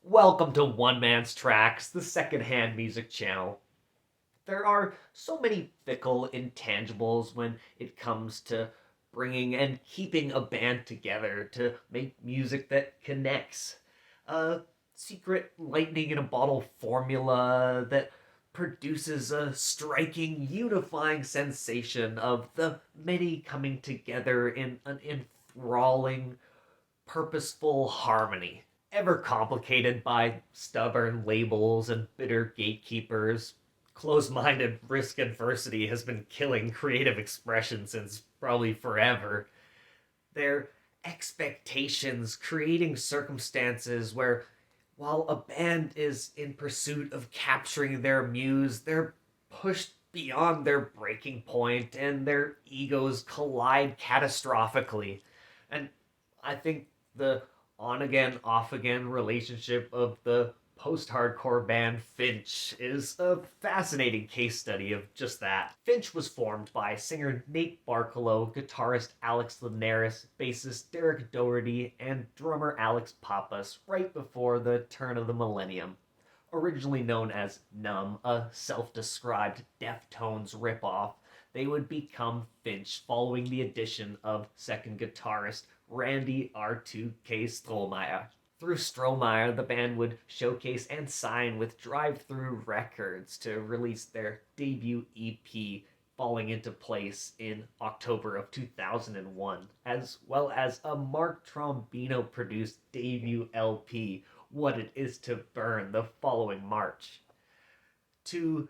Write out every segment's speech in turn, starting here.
Welcome to One Man's Tracks, the secondhand music channel. There are so many fickle intangibles when it comes to bringing and keeping a band together to make music that connects. A secret lightning in a bottle formula that produces a striking, unifying sensation of the many coming together in an enthralling, purposeful harmony. Ever complicated by stubborn labels and bitter gatekeepers, close minded risk adversity has been killing creative expression since probably forever. Their expectations creating circumstances where, while a band is in pursuit of capturing their muse, they're pushed beyond their breaking point and their egos collide catastrophically. And I think the on again, off again relationship of the post hardcore band Finch is a fascinating case study of just that. Finch was formed by singer Nate Barkalow, guitarist Alex Linares, bassist Derek Doherty, and drummer Alex Pappas right before the turn of the millennium. Originally known as Numb, a self described Deftones ripoff, they would become Finch following the addition of second guitarist Randy R2K Strohmeyer. Through Strohmeyer, the band would showcase and sign with Drive Through Records to release their debut EP falling into place in October of 2001, as well as a Mark Trombino produced debut LP, What It Is to Burn, the following March. Two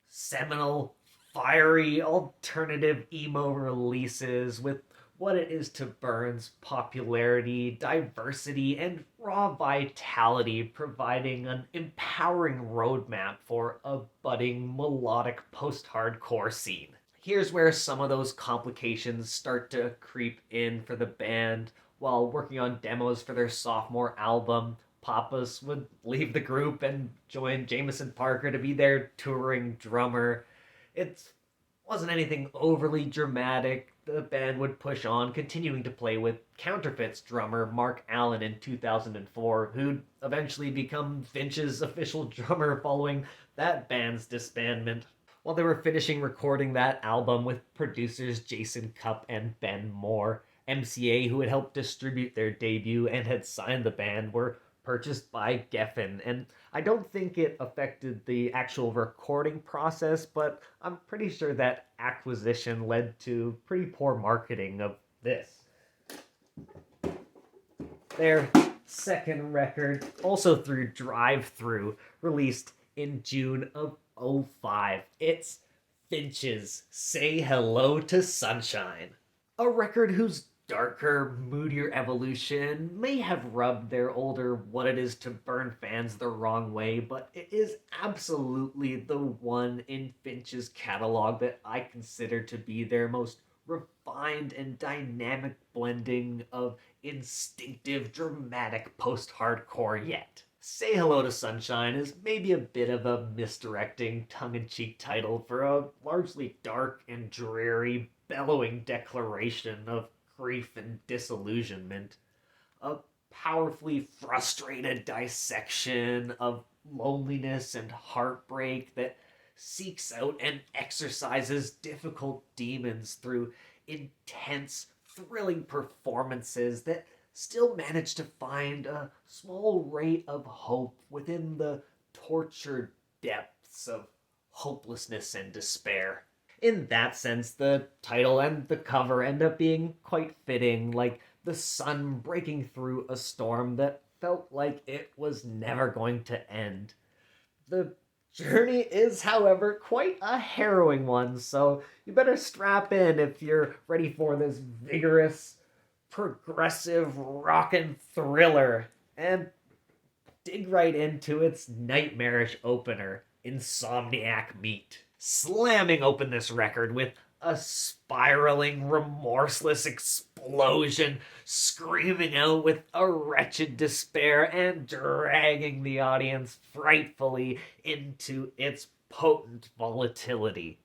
seminal, fiery, alternative emo releases with What It Is to Burn's popularity, diversity, and raw vitality, providing an empowering roadmap for a budding melodic post-hardcore scene. Here's where some of those complications start to creep in for the band. While working on demos for their sophomore album, Pappas would leave the group and join Jameson Parker to be their touring drummer. It wasn't anything overly dramatic. The band would push on, continuing to play with Counterfeit's drummer Mark Allen in 2004, who'd eventually become Finch's official drummer following that band's disbandment. While they were finishing recording that album with producers Jason Cupp and Ben Moore, MCA, who had helped distribute their debut and had signed the band, were purchased by Geffen, and I don't think it affected the actual recording process, but I'm pretty sure that acquisition led to pretty poor marketing of this. Their second record, also through Drive Through, released in June of '05. It's Finch's Say Hello to Sunshine, a record whose darker, moodier evolution may have rubbed their older What It Is to Burn fans the wrong way, but it is absolutely the one in Finch's catalog that I consider to be their most refined and dynamic blending of instinctive, dramatic post-hardcore yet. Say Hello to Sunshine is maybe a bit of a misdirecting, tongue-in-cheek title for a largely dark and dreary, bellowing declaration of grief and disillusionment, a powerfully frustrated dissection of loneliness and heartbreak that seeks out and exorcises difficult demons through intense, thrilling performances that still manage to find a small ray of hope within the tortured depths of hopelessness and despair. In that sense, the title and the cover end up being quite fitting, like the sun breaking through a storm that felt like it was never going to end. The journey is, however, quite a harrowing one, so you better strap in if you're ready for this vigorous, progressive rockin' thriller, and dig right into its nightmarish opener, Insomniac Meat. Slamming open this record with a spiraling, remorseless explosion, screaming out with a wretched despair and dragging the audience frightfully into its potent volatility.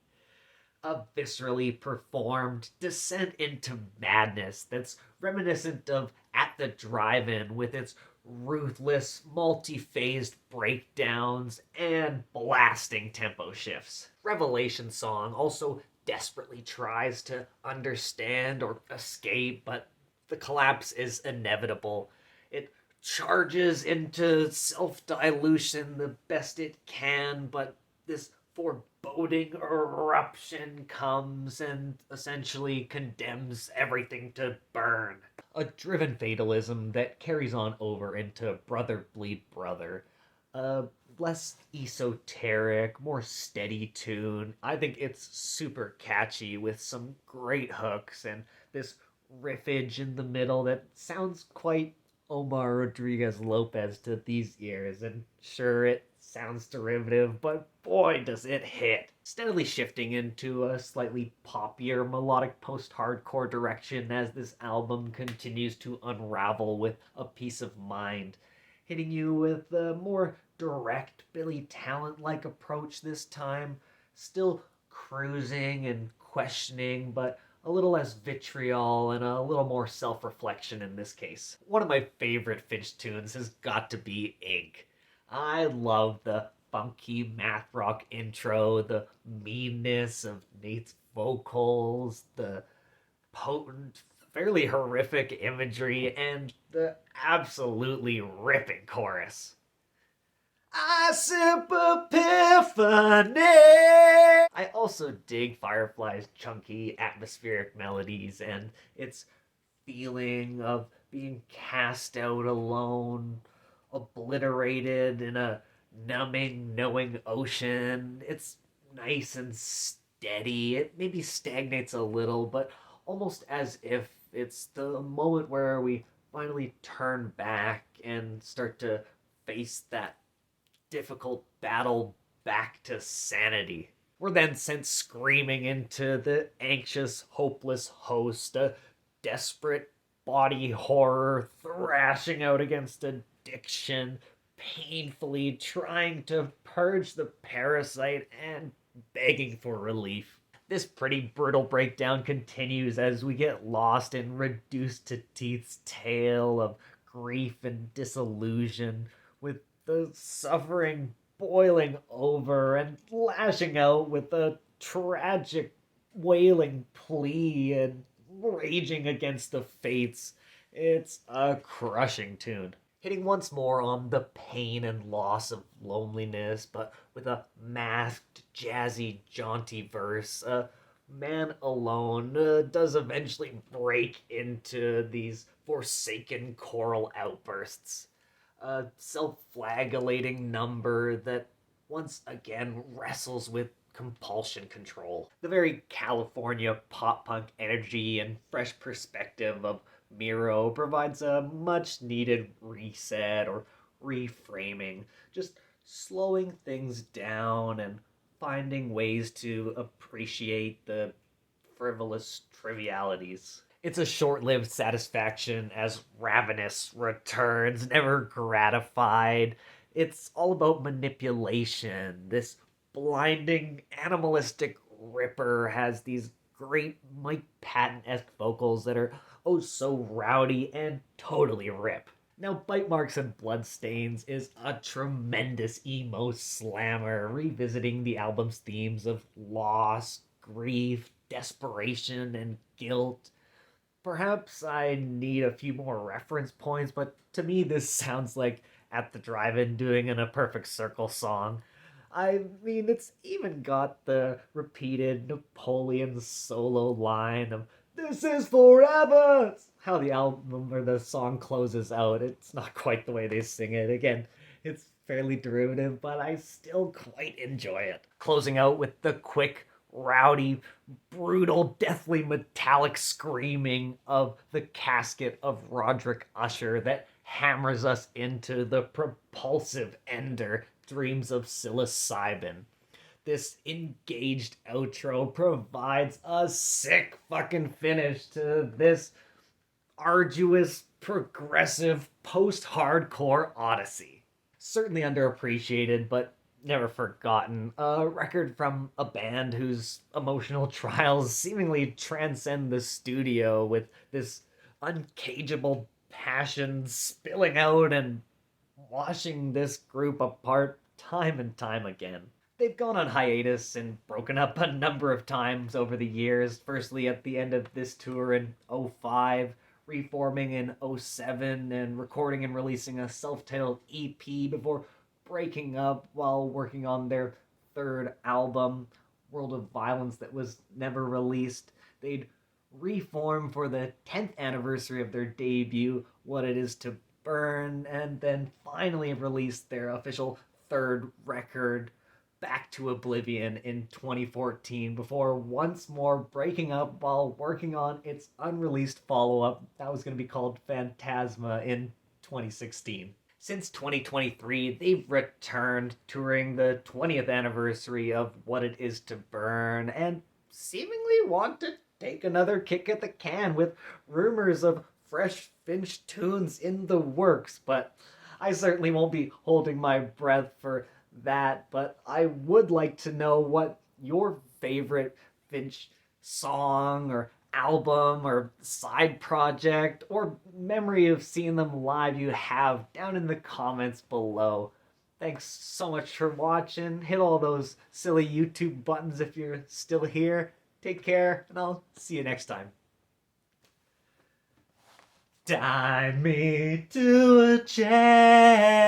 A viscerally performed descent into madness that's reminiscent of At the Drive-In with its ruthless, multi-phased breakdowns and blasting tempo shifts. Revelation Song also desperately tries to understand or escape, but the collapse is inevitable. It charges into self dilution the best it can, but this foreboding eruption comes and essentially condemns everything to burn. A driven fatalism that carries on over into Brother Bleed Brother. A less esoteric, more steady tune. I think it's super catchy with some great hooks and this riffage in the middle that sounds quite Omar Rodriguez Lopez to these ears. And sure, it sounds derivative, but boy, does it hit. Steadily shifting into a slightly poppier melodic post-hardcore direction as this album continues to unravel with A Peace of Mind, hitting you with a more direct Billy Talent-like approach this time, still cruising and questioning, but a little less vitriol and a little more self-reflection in this case. One of my favorite Finch tunes has got to be Ink. I love the funky math rock intro, the meanness of Nate's vocals, the potent, fairly horrific imagery, and the absolutely ripping chorus. I sip epiphany. I also dig Firefly's chunky, atmospheric melodies and its feeling of being cast out alone, obliterated in a numbing, knowing ocean. It's nice and steady. It maybe stagnates a little, but almost as if it's the moment where we finally turn back and start to face that difficult battle back to sanity. We're then sent screaming into the anxious, hopeless host, a desperate body horror thrashing out against addiction, painfully trying to purge the parasite and begging for relief. This pretty brutal breakdown continues as we get lost in Reduced to Teeth's tale of grief and disillusion, with the suffering boiling over and lashing out with a tragic, wailing plea and raging against the fates. It's a crushing tune. Hitting once more on the pain and loss of loneliness, but with a masked, jazzy, jaunty verse. Man Alone does eventually break into these forsaken choral outbursts. A self flagellating number that once again wrestles with compulsion control. The very California pop punk energy and fresh perspective of Miro provides a much needed reset or reframing, just slowing things down and finding ways to appreciate the frivolous trivialities. It's a short lived satisfaction as Ravenous returns, never gratified. It's all about manipulation. This blinding, animalistic Ripper has these great Mike Patton esque vocals that are oh so rowdy and totally rip. Now, Bite Marks and Bloodstains is a tremendous emo slammer, revisiting the album's themes of loss, grief, desperation, and guilt. Perhaps I need a few more reference points, but to me, this sounds like At the Drive-In doing an A Perfect Circle song. I mean, it's even got the repeated Napoleon solo line of "This is forever." It's how the album or the song closes out. It's not quite the way they sing it. Again, it's fairly derivative, but I still quite enjoy it. Closing out with the quick, rowdy, brutal, deathly metallic screaming of the casket of Roderick Usher that hammers us into the propulsive ender Dreams of Psilocybin. This engaged outro provides a sick fucking finish to this arduous, progressive, post-hardcore odyssey. Certainly underappreciated, but never forgotten. A record from a band whose emotional trials seemingly transcend the studio with this uncageable passion spilling out and washing this group apart time and time again. They've gone on hiatus and broken up a number of times over the years, firstly at the end of this tour in '05, reforming in '07, and recording and releasing a self-titled EP before breaking up while working on their third album, World of Violence, that was never released. They'd reform for the 10th anniversary of their debut, What It Is to Burn, and then finally released their official third record, Back to Oblivion, in 2014, before once more breaking up while working on its unreleased follow-up that was going to be called Phantasma in 2016. Since 2023, they've returned, touring the 20th anniversary of What It Is to Burn, and seemingly want to take another kick at the can, with rumors of fresh Finch tunes in the works. But I certainly won't be holding my breath for that. But I would like to know what your favorite Finch song or album or side project or memory of seeing them live you have down in the comments below. Thanks so much for watching. Hit all those silly YouTube buttons if you're still here. Take care, and I'll see you next time. Tie me to a chair.